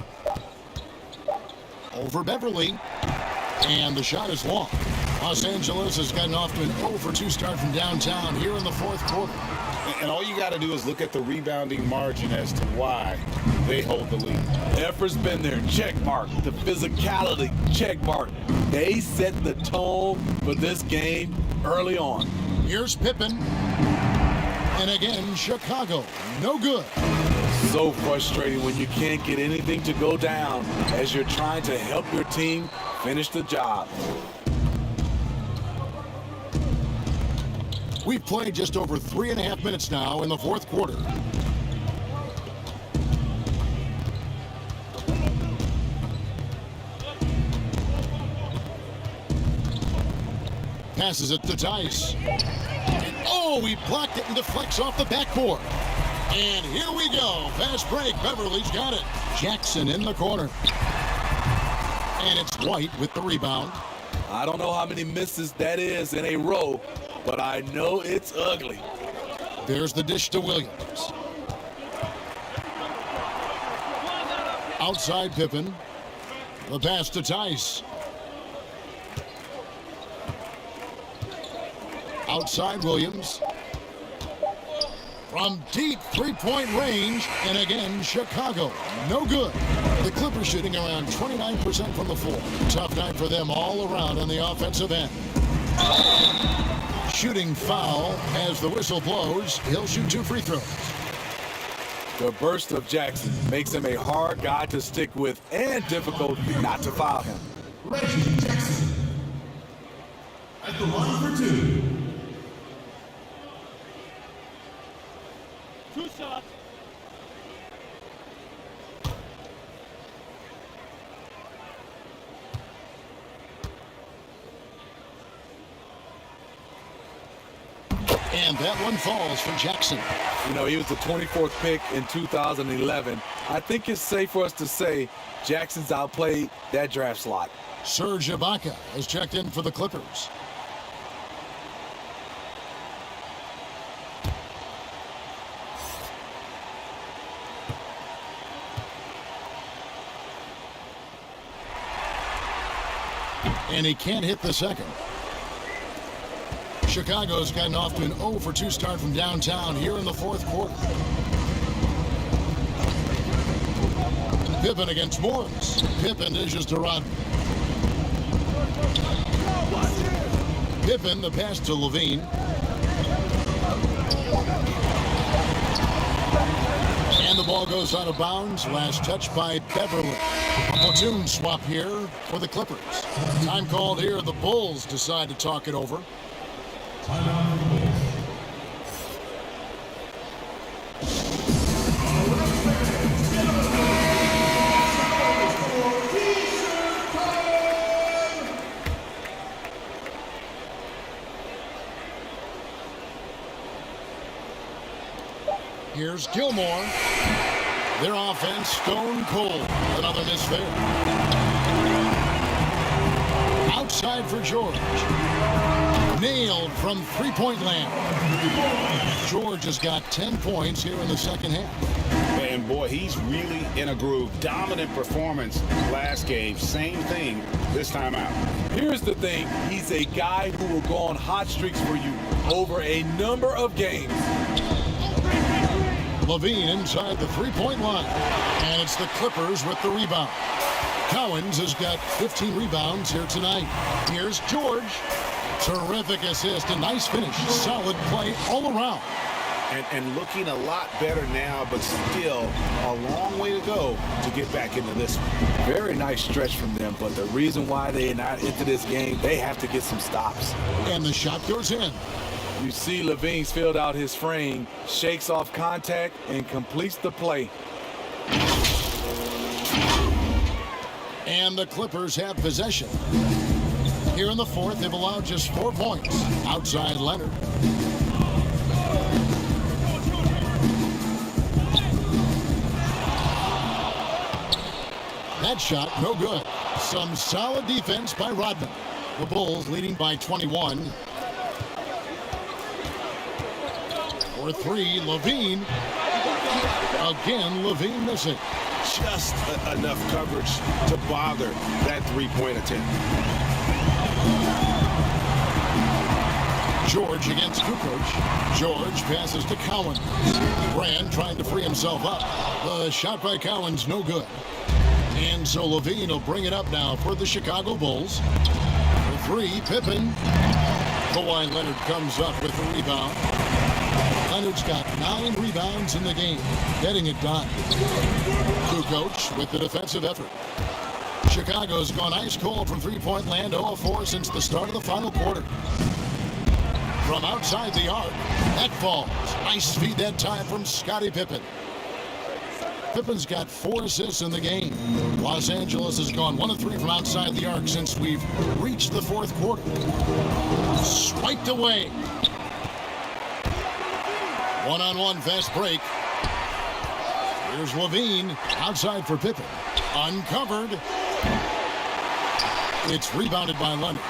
Over Beverly. And the shot is long. Los Angeles has gotten off to an 0-for-2 start from downtown here in the fourth quarter. And all you got to do is look at the rebounding margin as to why they hold the lead. Effort's been there, check mark. The physicality, check mark. They set the tone for this game early on. Here's Pippen. And again, Chicago, no good. So frustrating when you can't get anything to go down as you're trying to help your team finish the job. We've played just over 3.5 minutes now in the fourth quarter. Passes it to Tice. Oh, he blocked it and deflects off the backboard. And here we go. Fast break. Beverly's got it. Jackson in the corner. And it's White with the rebound. I don't know how many misses that is in a row, but I know it's ugly. There's the dish to Williams. Outside Pippen. The pass to Tice. Outside Williams. From deep three-point range, and again, Chicago, no good. The Clippers shooting around 29% from the floor. Tough night for them all around on the offensive end. Shooting foul as the whistle blows. He'll shoot 2 free throws. The burst of Jackson makes him a hard guy to stick with and difficult not to foul him. Reggie Jackson at the line for 2. 2 shots. And that one falls for Jackson. You know, he was the 24th pick in 2011. I think it's safe for us to say Jackson's outplayed that draft slot. Serge Ibaka has checked in for the Clippers. And he can't hit the second. Chicago's gotten off to an 0 for 2 start from downtown here in the fourth quarter. Pippen against Morris. Pippen dishes to Rodman. Pippen, the pass to Levine. And the ball goes out of bounds. Last touch by Beverly. A platoon swap here for the Clippers. Time called here. The Bulls decide to talk it over. Here's Gilmore. Their offense stone cold. Another miss there. Outside for George. Nailed from three-point land. George has got 10 points here in the second half. And boy, he's really in a groove. Dominant performance last game. Same thing this time out. Here's the thing. He's a guy who will go on hot streaks for you over a number of games. Levine inside the three-point line. And it's the Clippers with the rebound. Cowens has got 15 rebounds here tonight. Here's George. Terrific assist, a nice finish. Solid play all around. And looking a lot better now, but still a long way to go to get back into this one. Very nice stretch from them, but the reason why they're not into this game, they have to get some stops. And the shot goes in. You see Levine's filled out his frame, shakes off contact, and completes the play. And the Clippers have possession. Here in the fourth, they've allowed just 4 points. Outside Leonard. That shot, no good. Some solid defense by Rodman. The Bulls leading by 21. For 3, Levine. Again, Levine missing. Just enough coverage to bother that three-point attempt. George against Kukoc. George passes to Cowens. Brand trying to free himself up. The shot by Cowens, no good. And so Levine will bring it up now for the Chicago Bulls. For 3, Pippen. Kawhi Leonard comes up with the rebound. Leonard's got 9 rebounds in the game, getting it done. Kukoc with the defensive effort. Chicago's gone ice cold from three-point land, 0-4 since the start of the final quarter. From outside the arc, that falls. Nice feed that time from Scottie Pippen. Pippen's got 4 assists in the game. Los Angeles has gone 1 of 3 from outside the arc since we've reached the fourth quarter. Swiped away. One-on-one fast break. Here's Levine outside for Pippen. Uncovered. It's rebounded by Leonard.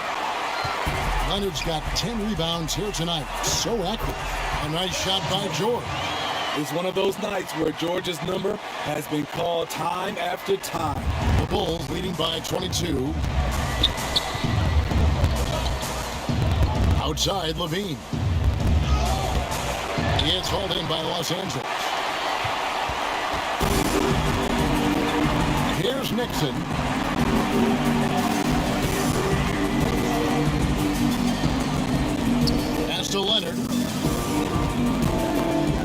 Leonard's got 10 rebounds here tonight. So active. A nice shot by George. It's one of those nights where George's number has been called time after time. The Bulls leading by 22. Outside Levine. He gets hauled in by Los Angeles. Here's Nixon. Pass to Leonard.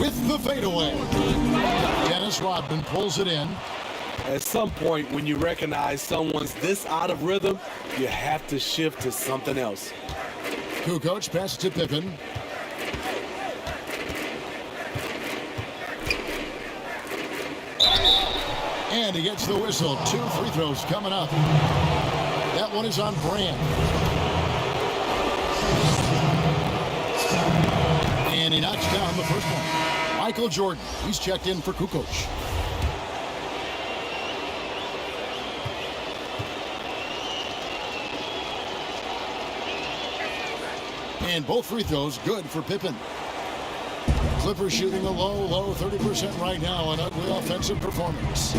With the fadeaway. Dennis Rodman pulls it in. At some point, when you recognize someone's this out of rhythm, you have to shift to something else. Kukoc passes to Pippen. And he gets the whistle. 2 free throws coming up. That one is on Brand. And he knocks down the first one. Michael Jordan, he's checked in for Kukoc. And both free throws good for Pippen. Clippers shooting a low 30% right now. An ugly offensive performance.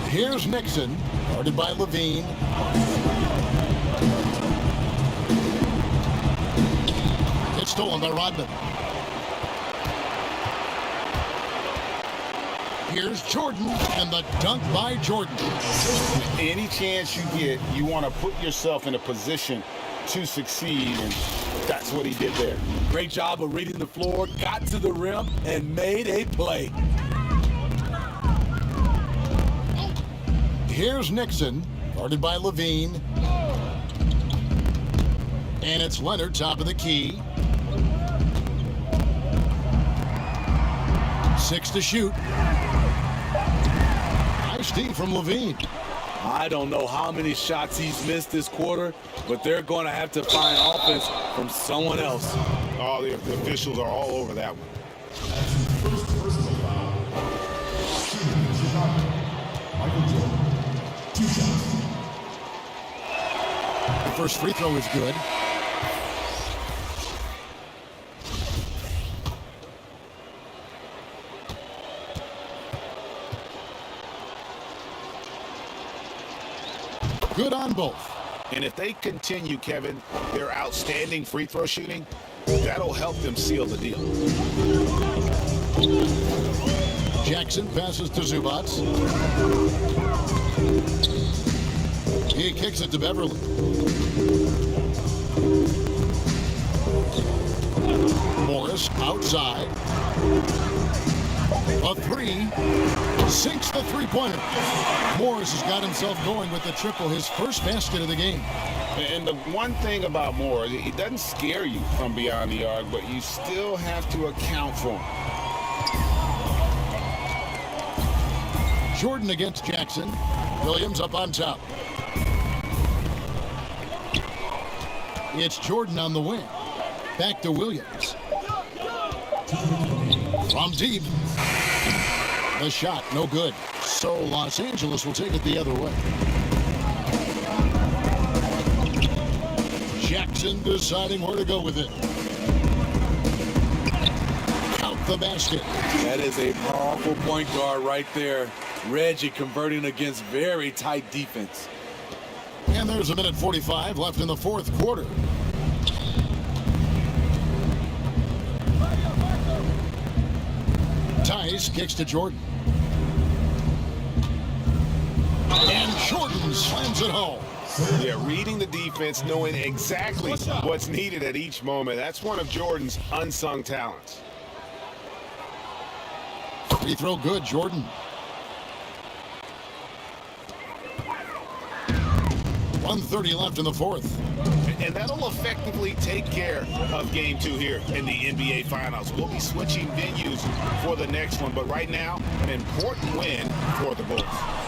Here's Nixon, guarded by Levine. It's stolen by Rodman. Here's Jordan, and the dunk by Jordan. Any chance you get, you want to put yourself in a position to succeed, and that's what he did there. Great job of reading the floor, got to the rim, and made a play. Here's Nixon, guarded by Levine. And it's Leonard, top of the key. 6 to shoot. Nice D from Levine. I don't know how many shots he's missed this quarter, but they're going to have to find offense from someone else. Oh, the officials are all over that one. The first free throw is good. Good on both. And if they continue, Kevin, their outstanding free throw shooting, that'll help them seal the deal. Jackson passes to Zubac. He kicks it to Beverly. Morris outside. A three. Sinks the three-pointer. Morris has got himself going with the triple, his first basket of the game. And the one thing about Morris, he doesn't scare you from beyond the arc, but you still have to account for him. Jordan against Jackson. Williams up on top. It's Jordan on the wing. Back to Williams. From deep. The shot, no good. So Los Angeles will take it the other way. Jackson deciding where to go with it. Count the basket. That is a powerful point guard right there. Reggie converting against very tight defense. And there's a minute 45 left in the fourth quarter. Tice kicks to Jordan. And Jordan slams it home. Yeah, reading the defense, knowing exactly what's needed at each moment. That's one of Jordan's unsung talents. Free throw good, Jordan. .130 left in the fourth. And that'll effectively take care of game 2 here in the NBA Finals. We'll be switching venues for the next one, but right now, an important win for the Bulls.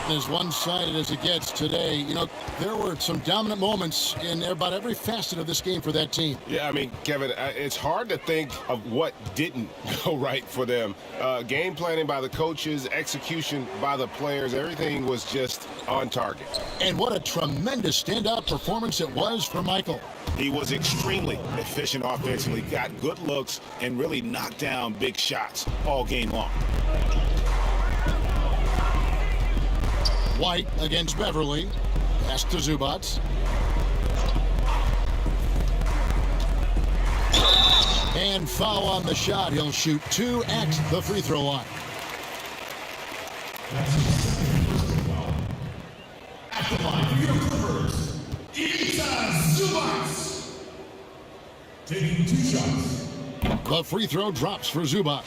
As one-sided as it gets today, you know, there were some dominant moments in about every facet of this game for that team. Yeah, I mean, Kevin, it's hard to think of what didn't go right for them. Game planning by the coaches, execution by the players, everything was just on target. And what a tremendous standout performance it was for Michael. He was extremely efficient offensively, got good looks, and really knocked down big shots all game long. White against Beverly. Pass to Zubac. And foul on the shot. He'll shoot 2 at the free throw line. At the line for your Clippers, Zubac. Taking 2 shots. The free throw drops for Zubac.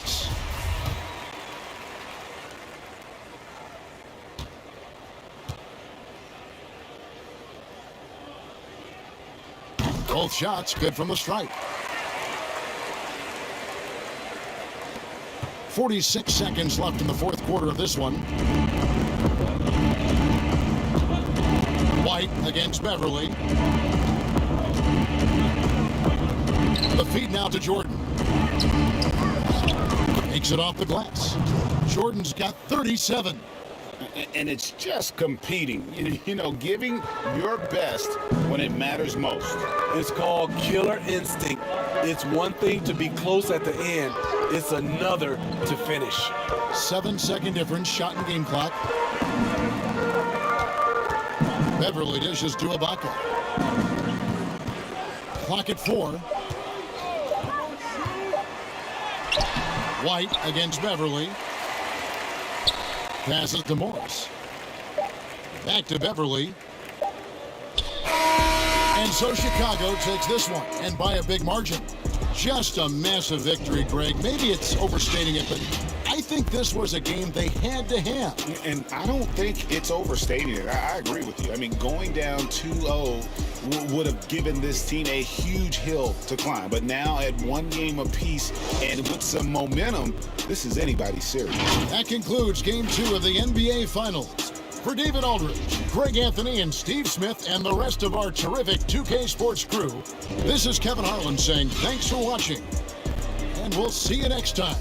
Both shots good from the stripe. 46 seconds left in the fourth quarter of this one. White against Beverly. the feed now to Jordan. Takes it off the glass. Jordan's got 37. And it's just competing, you know, giving your best when it matters most. It's called killer instinct. It's one thing to be close at the end. It's another to finish. 7-second difference, shot and game clock. Beverly dishes to Ibaka. Clock at 4. White against Beverly. Passes to Morris. Back to Beverly. And so Chicago takes this one, and by a big margin. Just a massive victory, Greg. Maybe it's overstating it, but I think this was a game they had to have. And I don't think it's overstating it. I agree with you. I mean, going down 2-0 would have given this team a huge hill to climb. But now at one game apiece and with some momentum, this is anybody's series. That concludes Game 2 of the NBA Finals. For David Aldridge, Greg Anthony, and Steve Smith, and the rest of our terrific 2K Sports crew, this is Kevin Harlan saying thanks for watching, and we'll see you next time.